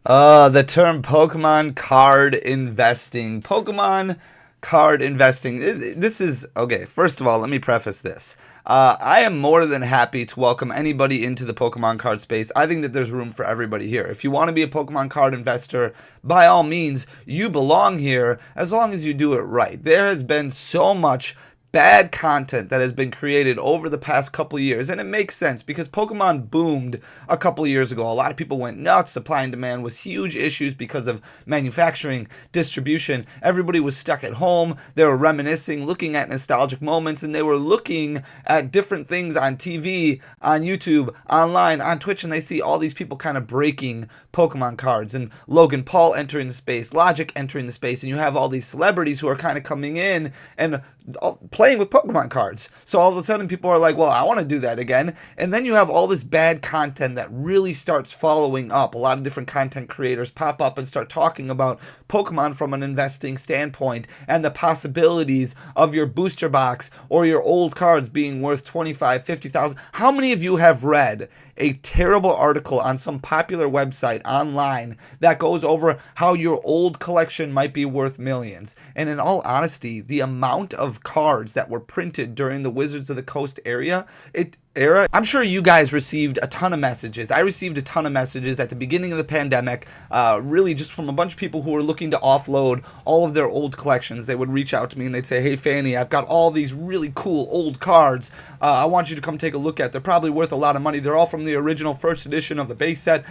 The term Pokemon card investing. Pokemon card investing. This is okay. First of all, let me preface this. I am more than happy to welcome anybody into the Pokemon card space. I think that there's room for everybody here. If you want to be a Pokemon card investor, by all means, you belong here as long as you do it right. There has been so much bad content that has been created over the past couple of years, and it makes sense because Pokemon boomed a couple of years ago. A lot of people went nuts. Supply and demand was huge issues because of manufacturing, distribution. Everybody was stuck at home. They were reminiscing, looking at nostalgic moments, and they were looking at different things on TV, on YouTube, online, on Twitch, and they see all these people kind of breaking Pokemon cards, and Logan Paul entering the space, Logic entering the space, and you have all these celebrities who are kind of coming in and playing with Pokemon cards. So all of a sudden people are like, well, I want to do that again. And then you have all this bad content that really starts following up. A lot of different content creators pop up and start talking about Pokemon from an investing standpoint and the possibilities of your booster box or your old cards being worth 25, 50,000. How many of you have read a terrible article on some popular website online that goes over how your old collection might be worth millions? And in all honesty, the amount of cards that were printed during the Wizards of the Coast era, I'm sure you guys received a ton of messages. I received a ton of messages at the beginning of the pandemic, really just from a bunch of people who were looking to offload all of their old collections. They would reach out to me and they'd say, hey, Fanny, I've got all these really cool old cards. I want you to come take a look at. They're probably worth a lot of money. They're all from the original first edition of the base set.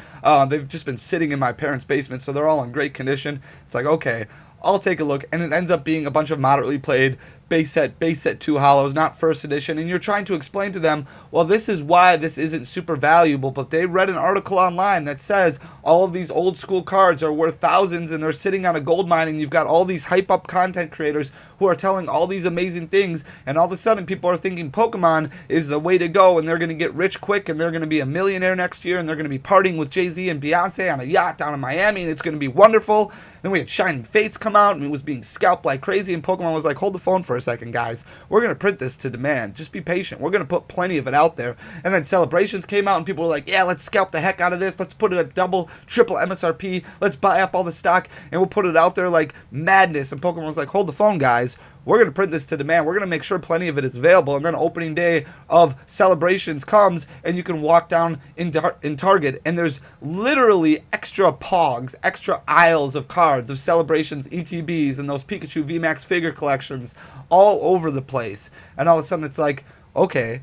They've just been sitting in my parents' basement, so they're all in great condition. It's like, okay, I'll take a look, and it ends up being a bunch of moderately played base set 2 hollows, not first edition, and you're trying to explain to them, well, this is why this isn't super valuable, but they read an article online that says all of these old school cards are worth thousands and they're sitting on a gold mine, and you've got all these hype up content creators who are telling all these amazing things, and all of a sudden people are thinking Pokemon is the way to go, and they're going to get rich quick, and they're going to be a millionaire next year, and they're going to be partying with Jay-Z and Beyonce on a yacht down in Miami, and it's going to be wonderful. Then we had Shining Fates come out, and it was being scalped like crazy, and Pokemon was like, hold the phone for a second, guys. We're going to print this to demand. Just be patient. We're going to put plenty of it out there. And then Celebrations came out, and people were like, yeah, let's scalp the heck out of this. Let's put it at double, triple MSRP. Let's buy up all the stock, and we'll put it out there like madness. And Pokemon was like, hold the phone, guys. We're going to print this to demand. We're going to make sure plenty of it is available. And then opening day of Celebrations comes, and you can walk down in Target, and there's literally extra pogs, extra aisles of cards, of Celebrations, ETBs, and those Pikachu VMAX figure collections all over the place. And all of a sudden it's like, okay,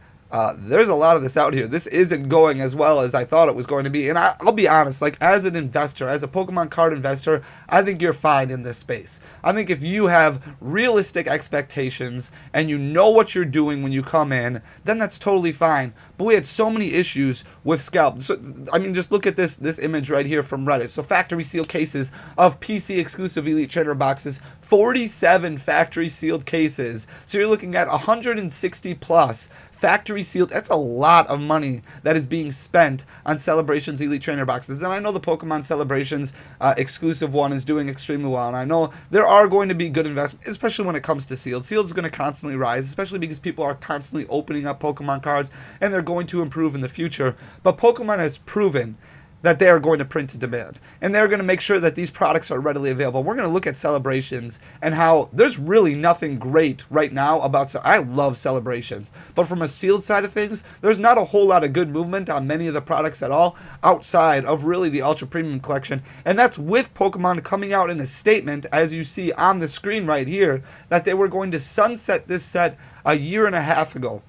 there's a lot of this out here. This isn't going as well as I thought it was going to be. And I'll be honest, like as an investor, as a Pokemon card investor, I think you're fine in this space. I think if you have realistic expectations and you know what you're doing when you come in, then that's totally fine. But we had so many issues with scalp. So, I mean, just look at this image right here from Reddit. So factory sealed cases of PC exclusive Elite Trainer boxes, 47 factory sealed cases. So you're looking at 160 plus factory sealed. That's a lot of money that is being spent on Celebrations Elite Trainer boxes. And I know the Pokemon Celebrations exclusive one is doing extremely well. And I know there are going to be good investments, especially when it comes to sealed. Sealed is going to constantly rise, especially because people are constantly opening up Pokemon cards, and they're going to improve in the future. But Pokemon has proven that they are going to print to demand, and they're going to make sure that these products are readily available. We're going to look at Celebrations and how there's really nothing great right now about. I love Celebrations, but from a sealed side of things, there's not a whole lot of good movement on many of the products at all outside of really the Ultra Premium collection, and that's with Pokemon coming out in a statement, as you see on the screen right here, that they were going to sunset this set a year and a half ago.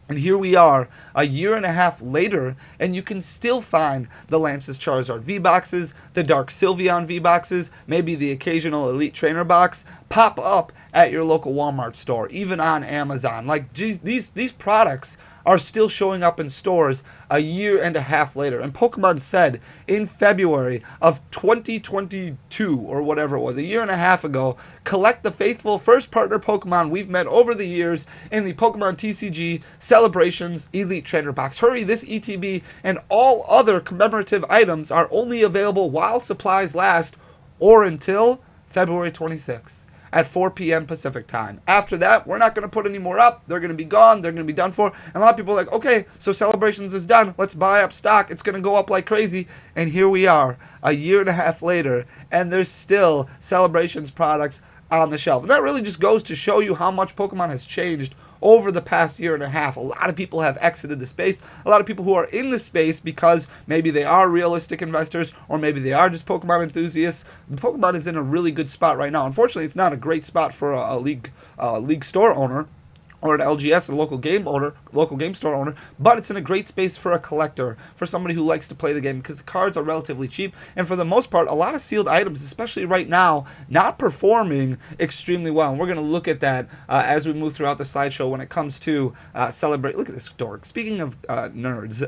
And here we are, a year and a half later, and you can still find the Lance's Charizard V-Boxes, the Dark Sylveon V-Boxes, maybe the occasional Elite Trainer box, pop up at your local Walmart store, even on Amazon. Like, geez, these products are still showing up in stores a year and a half later. And Pokemon said in February of 2022, or whatever it was, a year and a half ago, collect the faithful first partner Pokemon we've met over the years in the Pokemon TCG Celebrations Elite Trainer Box. Hurry, this ETB and all other commemorative items are only available while supplies last, or until February 26th. at 4 p.m. Pacific time. After that, we're not going to put any more up. They're going to be gone. They're going to be done for. And a lot of people are like, okay, so Celebrations is done. Let's buy up stock. It's going to go up like crazy. And here we are, a year and a half later, and there's still Celebrations products on the shelf. And that really just goes to show you how much Pokemon has changed over the past year and a half. A lot of people have exited the space. A lot of people who are in the space because maybe they are realistic investors or maybe they are just Pokemon enthusiasts. The Pokemon is in a really good spot right now. Unfortunately, it's not a great spot for a league store owner or an LGS, a local game store owner, but it's in a great space for a collector, for somebody who likes to play the game, because the cards are relatively cheap, and for the most part, a lot of sealed items, especially right now, not performing extremely well. And we're going to look at that as we move throughout the slideshow when it comes to celebrate. Look at this dork. Speaking of nerds,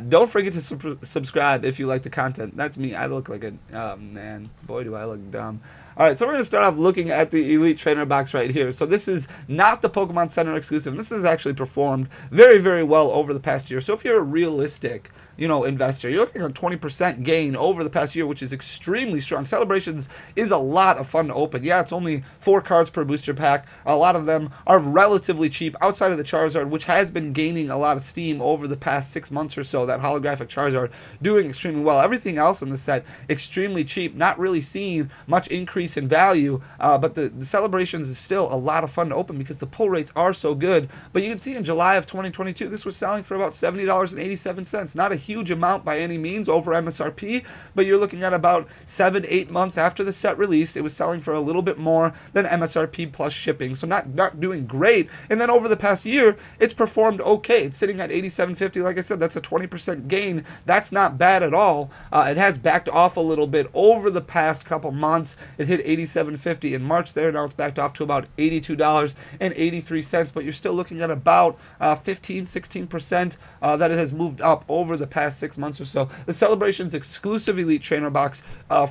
don't forget to subscribe if you like the content. That's me. I look like a, oh man, boy do I look dumb. All right, so we're going to start off looking at the Elite Trainer box right here. So this is not the Pokemon Center exclusive. This has actually performed very, very well over the past year. So if you're a realistic, investor, you're looking at a 20% gain over the past year, which is extremely strong. Celebrations is a lot of fun to open. Yeah, it's only 4 cards per booster pack. A lot of them are relatively cheap outside of the Charizard, which has been gaining a lot of steam over the past 6 months or so. That holographic Charizard doing extremely well. Everything else in the set, extremely cheap, not really seeing much increase in value, but the Celebrations is still a lot of fun to open because the pull rates are so good. But you can see in July of 2022, this was selling for about $70.87. Not a huge amount by any means over MSRP, but you're looking at about 7-8 months after the set release, it was selling for a little bit more than MSRP plus shipping. So not doing great. And then over the past year, it's performed okay. It's sitting at $87.50. Like I said, that's a 20% gain. That's not bad at all. It has backed off a little bit over the past couple months. It hit $87.50 in March there. Now it's backed off to about $82.83, but you're still looking at about 15-16% that it has moved up over the past 6 months or so. The Celebrations exclusive Elite Trainer box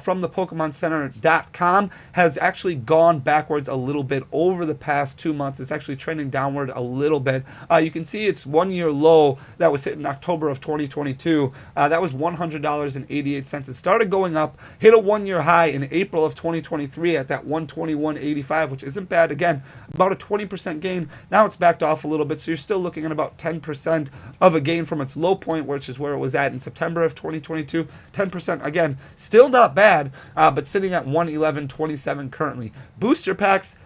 from the pokemoncenter.com has actually gone backwards a little bit over the past 2 months. It's actually trending downward a little bit. You can see its 1-year low that was hit in October of 2022. That was $100.88. It started going up, hit a 1-year high in April of 2023 at that $121.85, which isn't bad. Again, about a 20% gain. Now it's backed off a little bit, so you're still looking at about 10% of a gain from its low point, which is where it was at in September of 2022. 10%, again, still not bad, but sitting at $111.27 currently. Booster packs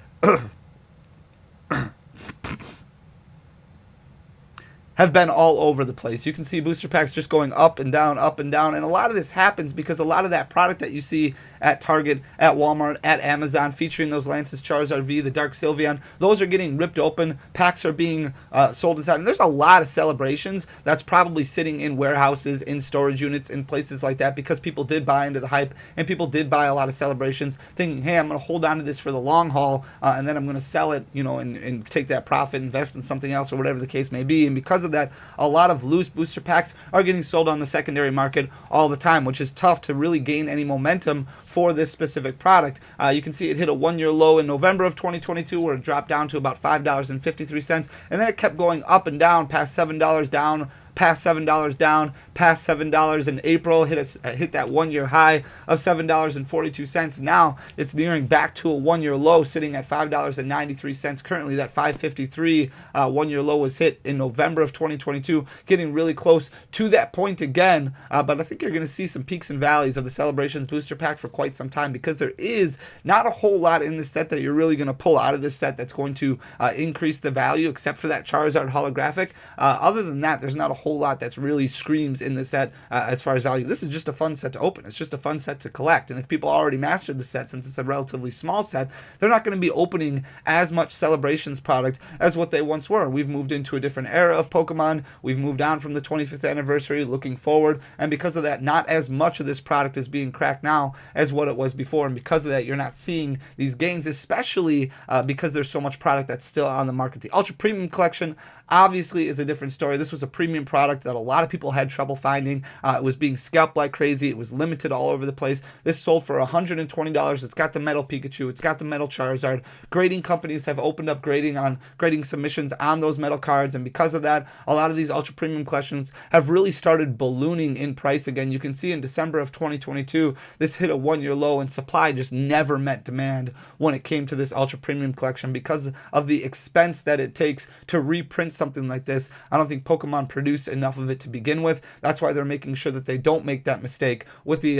have been all over the place. You can see booster packs just going up and down, and a lot of this happens because a lot of that product that you see at Target, at Walmart, at Amazon, featuring those Lance's Charizard V, the Dark Sylveon, those are getting ripped open. Packs are being sold inside, and there's a lot of Celebrations that's probably sitting in warehouses, in storage units, in places like that, because people did buy into the hype, and people did buy a lot of Celebrations, thinking, hey, I'm going to hold on to this for the long haul, and then I'm going to sell it, and take that profit, invest in something else, or whatever the case may be. And because of that, a lot of loose booster packs are getting sold on the secondary market all the time, which is tough to really gain any momentum for this specific product. You can see it hit a 1-year low in November of 2022 where it dropped down to about $5.53, and then it kept going up and down past $7 down, past $7 down, past $7 in April, hit that 1-year high of $7.42. Now it's nearing back to a 1-year low, sitting at $5.93 currently. That $5.53 1-year low was hit in November of 2022, getting really close to that point again. But I think you're going to see some peaks and valleys of the Celebrations booster pack for quite some time, because there is not a whole lot in this set that you're really going to pull out of this set that's going to increase the value, except for that Charizard holographic. Other than that, there's not a whole lot that's really screams in the set as far as value. This is just a fun set to open. It's just a fun set to collect. And if people already mastered the set, since it's a relatively small set, they're not going to be opening as much Celebrations product as what they once were. We've moved into a different era of Pokemon. We've moved on from the 25th anniversary, looking forward. And because of that, not as much of this product is being cracked now as what it was before. And because of that, you're not seeing these gains, especially because there's so much product that's still on the market. The Ultra Premium Collection obviously is a different story. This was a premium product that a lot of people had trouble finding. It was being scalped like crazy. It was limited all over the place. This sold for $120. It's got the metal Pikachu. It's got the metal Charizard. Grading companies have opened up grading submissions on those metal cards, and because of that, a lot of these ultra premium collections have really started ballooning in price again. You can see in December of 2022, this hit a one-year low, and supply just never met demand when it came to this ultra premium collection because of the expense that it takes to reprint something like this. I don't think Pokemon produced enough of it to begin with. That's why they're making sure that they don't make that mistake with the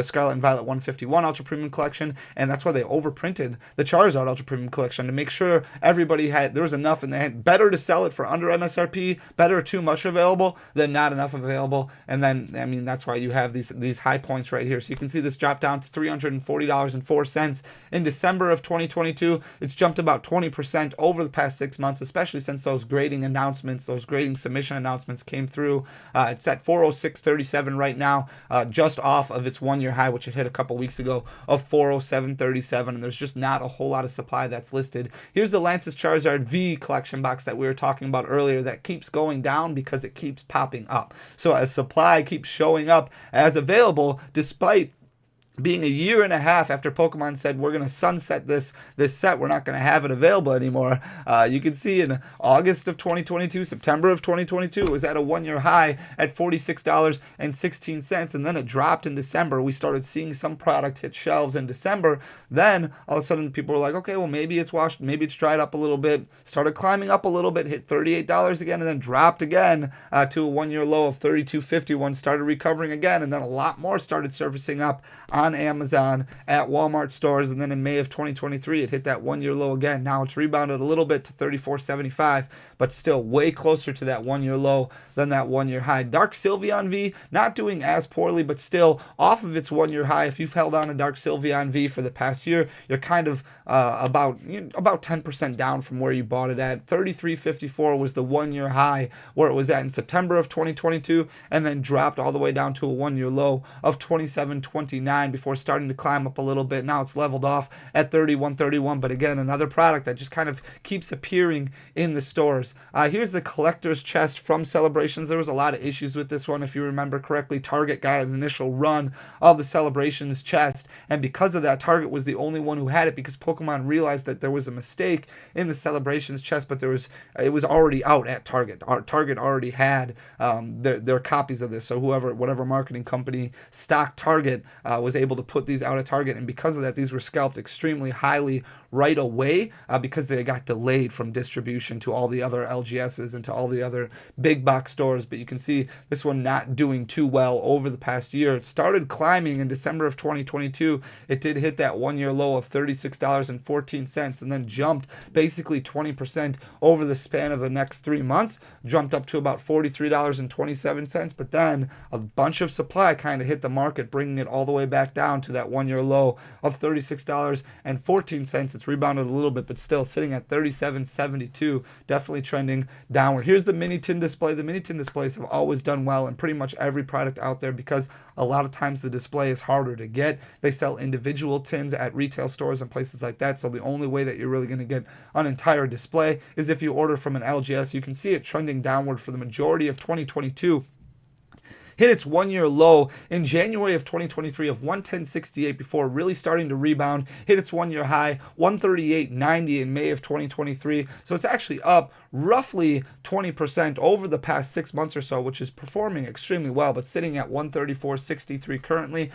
Scarlet and Violet 151 Ultra Premium Collection, and that's why they overprinted the Charizard Ultra Premium Collection to make sure everybody there was enough, and they had better to sell it for under MSRP, better too much available than not enough available. And then, I mean, that's why you have these high points right here. So you can see this drop down to $340.04 in December of 2022. It's jumped about 20% over the past 6 months, especially since those grading announcements, those grading submission announcements came through. It's at 406.37 right now, just off of its one-year high, which it hit a couple weeks ago, of 407.37, and there's just not a whole lot of supply that's listed. Here's the Lance's Charizard V collection box that we were talking about earlier that keeps going down because it keeps popping up. So as supply keeps showing up as available, despite being a year and a half after Pokemon said we're going to sunset this set, we're not going to have it available anymore. You can see in August of 2022, September of 2022, it was at a one-year high at $46.16, and then it dropped in December. We started seeing some product hit shelves in December. Then all of a sudden people were like, okay, well, maybe it's washed, maybe it's dried up a little bit, started climbing up a little bit, hit $38 again, and then dropped again to a one-year low of $32.51, started recovering again, and then a lot more started surfacing up on Amazon, at Walmart stores, and then in May of 2023 it hit that one-year low again. Now it's rebounded a little bit to $34.75, but still way closer to that one-year low than that one-year high. Dark Sylveon V not doing as poorly, but still off of its one-year high. If you've held on a Dark Sylveon V for the past year, you're kind of about 10% down from where you bought it at. $33.54 was the one-year high where it was at in September of 2022, and then dropped all the way down to a one-year low of $27.29 before starting to climb up a little bit. Now it's leveled off at $31.31, but again, another product that just kind of keeps appearing in the stores. Here's the collector's chest from Celebrations. There was a lot of issues with this one. If you remember correctly, Target got an initial run of the Celebrations chest, and because of that, Target was the only one who had it because Pokemon realized that there was a mistake in the Celebrations chest, but it was already out at Target. Target already had their copies of this, so whatever marketing company stocked Target was able to put these out at Target, and because of that, these were scalped extremely highly right away because they got delayed from distribution to all the other LGSs and to all the other big box stores. But you can see this one not doing too well over the past year. It started climbing in December of 2022. It did hit that one-year low of $36.14 and then jumped basically 20% over the span of the next 3 months, jumped up to about $43.27, but then a bunch of supply kind of hit the market, bringing it all the way back down to that one-year low of $36.14. It's rebounded a little bit, but still sitting at $37.72, definitely trending downward. Here's the mini tin display. The mini tin displays have always done well in pretty much every product out there because a lot of times the display is harder to get. They sell individual tins at retail stores and places like that, so the only way that you're really going to get an entire display is if you order from an LGS. You can see it trending downward for the majority of 2022. Hit its one-year low in January of 2023 of 110.68 before really starting to rebound. Hit its one-year high 138.90 in May of 2023. So it's actually up roughly 20% over the past 6 months or so, which is performing extremely well, but sitting at 134.63 currently.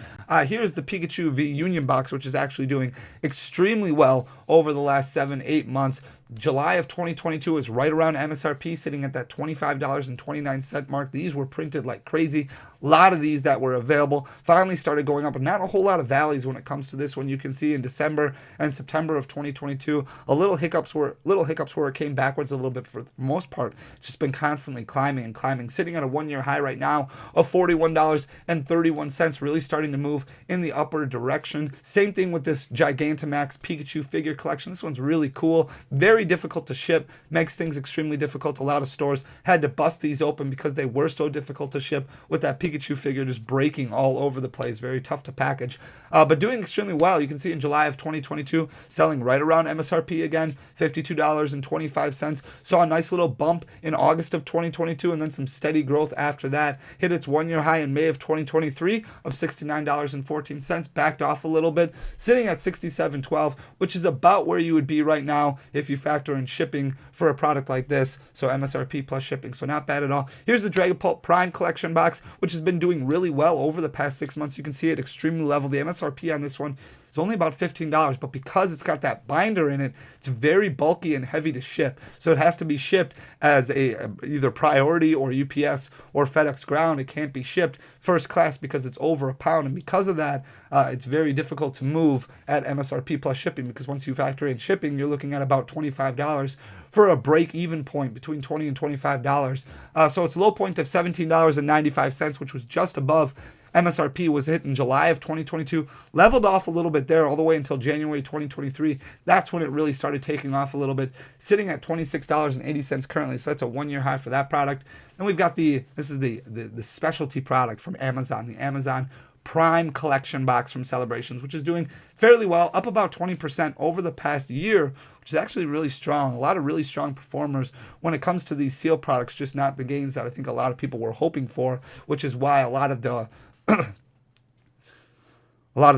Here's the Pikachu V Union box, which is actually doing extremely well over the last 7-8 months. July of 2022 is right around MSRP, sitting at that $25.29 mark. These were printed like crazy. A lot of these that were available finally started going up, and not a whole lot of valleys when it comes to this one. You can see in December and September of 2022, little hiccups where it came backwards a little bit. For the most part, it's just been constantly climbing and climbing, sitting at a one-year high right now of $41.31, really starting to move in the upward direction. Same thing with this Gigantamax Pikachu figure collection. This one's really cool. Very difficult to ship, makes things extremely difficult. A lot of stores had to bust these open because they were so difficult to ship with that Pikachu Pikachu figure just breaking all over the place. Very tough to package, but doing extremely well. You can see in July of 2022, selling right around MSRP again, $52.25. Saw a nice little bump in August of 2022, and then some steady growth after that. Hit its one-year high in May of 2023 of $69.14. Backed off a little bit, sitting at $67.12, which is about where you would be right now if you factor in shipping for a product like this. So MSRP plus shipping, so not bad at all. Here's the Dragapult Prime Collection box, which has been doing really well over the past 6 months. You can see it extremely level. The MSRP on this one is only about $15, but because it's got that binder in it, it's very bulky and heavy to ship. So it has to be shipped as a either priority or UPS or FedEx ground. It can't be shipped first class because it's over a pound, and because of that, it's very difficult to move at MSRP plus shipping, because once you factor in shipping, you're looking at about $25 for a break-even point, between $20 and $25. So its low point of $17.95, which was just above MSRP, was hit in July of 2022, leveled off a little bit there all the way until January 2023. That's when it really started taking off a little bit, sitting at $26.80 currently. So that's a one-year high for that product. And we've got this is the specialty product from Amazon, the Amazon Prime Collection box from Celebrations, which is doing fairly well, up about 20% over the past year, which is actually really strong. A lot of really strong performers when it comes to these seal products, just not the gains that I think a lot of people were hoping for, which is why a lot of the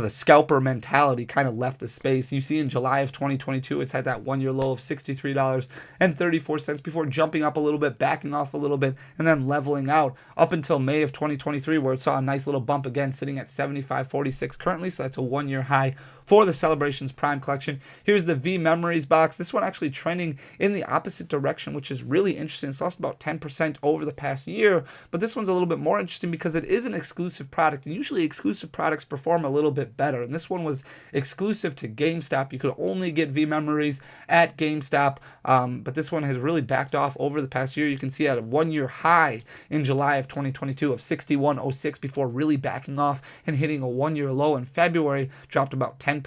scalper mentality kind of left the space. You see in July of 2022, it's had that one-year low of $63.34 before jumping up a little bit, backing off a little bit, and then leveling out up until May of 2023, where it saw a nice little bump again, sitting at $75.46 currently. So that's a one-year high for the Celebrations Prime Collection. Here's the V Memories box. This one actually trending in the opposite direction, which is really interesting. It's lost about 10% over the past year, but this one's a little bit more interesting because it is an exclusive product, and usually exclusive products perform a little bit better. And this one was exclusive to GameStop. You could only get V Memories at GameStop, but this one has really backed off over the past year. You can see at a one-year high in July of 2022 of $61.06 before really backing off and hitting a one-year low in February, dropped about 10%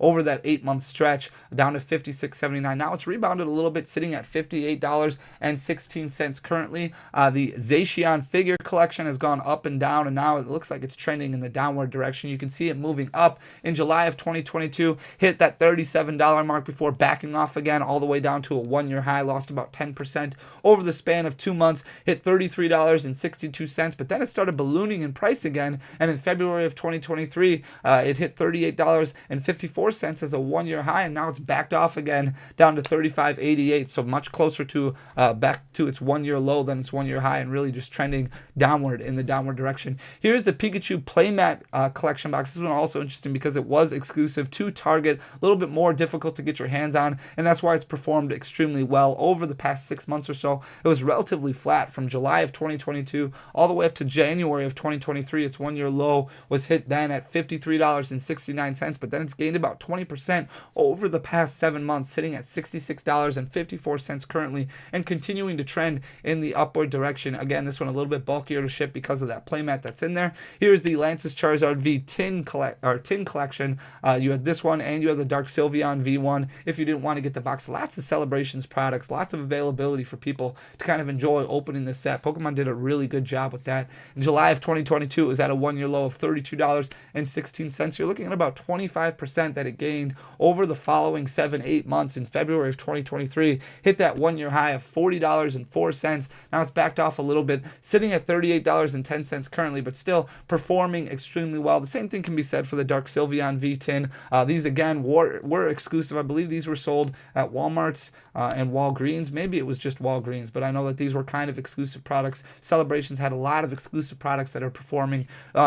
over that 8-month stretch, down to $56.79. Now it's rebounded a little bit, sitting at $58.16 currently. The Zacian figure collection has gone up and down, and now it looks like it's trending in the downward direction. You can see it moving up in July of 2022, hit that $37 mark before backing off again all the way down to a one-year high, lost about 10% over the span of 2 months, hit $33.62, but then it started ballooning in price again, and in February of 2023, it hit $38.54 as a one-year high, and now it's backed off again down to $35.88, so much closer to back to its one-year low than its one-year high, and really just trending downward in the downward direction. Here's the Pikachu playmat collection box. This one also interesting because it was exclusive to Target, a little bit more difficult to get your hands on, and that's why it's performed extremely well over the past 6 months or so. It was relatively flat from July of 2022 all the way up to January of 2023. Its one-year low was hit then at $53.69, but then it's gained about 20% over the past 7 months, sitting at $66.54 currently, and continuing to trend in the upward direction. Again, this one a little bit bulkier to ship because of that playmat that's in there. Here's the Lance's Charizard V tin collection. You have this one, and you have the Dark Sylveon V1 if you didn't want to get the box. Lots of Celebrations products, lots of availability for people to kind of enjoy opening this set. Pokemon did a really good job with that. In July of 2022, it was at a one-year low of $32.16. You're looking at about 25% that it gained over the following 7-8 months. In February of 2023, hit that one-year high of $40.04. Now it's backed off a little bit, sitting at $38.10 currently, but still performing extremely well. The same thing can be said for the Dark Sylveon V10. These again were exclusive. I believe these were sold at Walmart's and Walgreens. Maybe it was just Walgreens, but I know that these were kind of exclusive products. Celebrations had a lot of exclusive products that are performing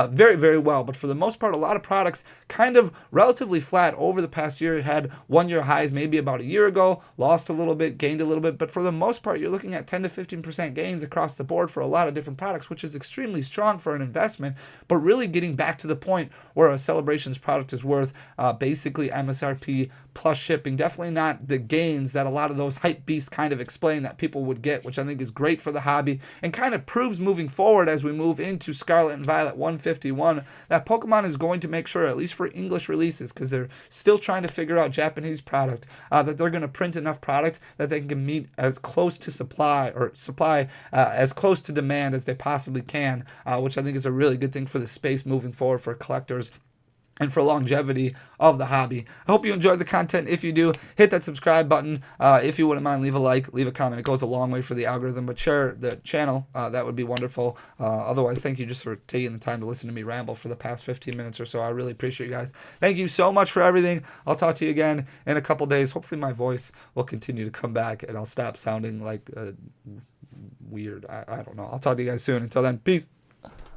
very, very well, but for the most part, a lot of products kind of relatively flat over the past year. It had one-year highs maybe about a year ago, lost a little bit, gained a little bit, but for the most part, you're looking at 10 to 15% gains across the board for a lot of different products, which is extremely strong for an investment, but really getting back to the point where a Celebrations product is worth, basically MSRP plus shipping. Definitely not the gains that a lot of those hype beasts kind of explain that people would get, which I think is great for the hobby and kind of proves moving forward as we move into Scarlet and Violet 151 that Pokemon is going to make sure, at least for English releases, because they're still trying to figure out Japanese product, that they're going to print enough product that they can meet as close to supply as close to demand as they possibly can, which I think is a really good thing for the space moving forward for collectors and for longevity of the hobby. I hope you enjoyed the content. If you do, hit that subscribe button. If you wouldn't mind, leave a like, leave a comment. It goes a long way for the algorithm, but share the channel. That would be wonderful. Otherwise, thank you just for taking the time to listen to me ramble for the past 15 minutes or so. I really appreciate you guys. Thank you so much for everything. I'll talk to you again in a couple days. Hopefully my voice will continue to come back and I'll stop sounding like weird. I don't know. I'll talk to you guys soon. Until then, peace.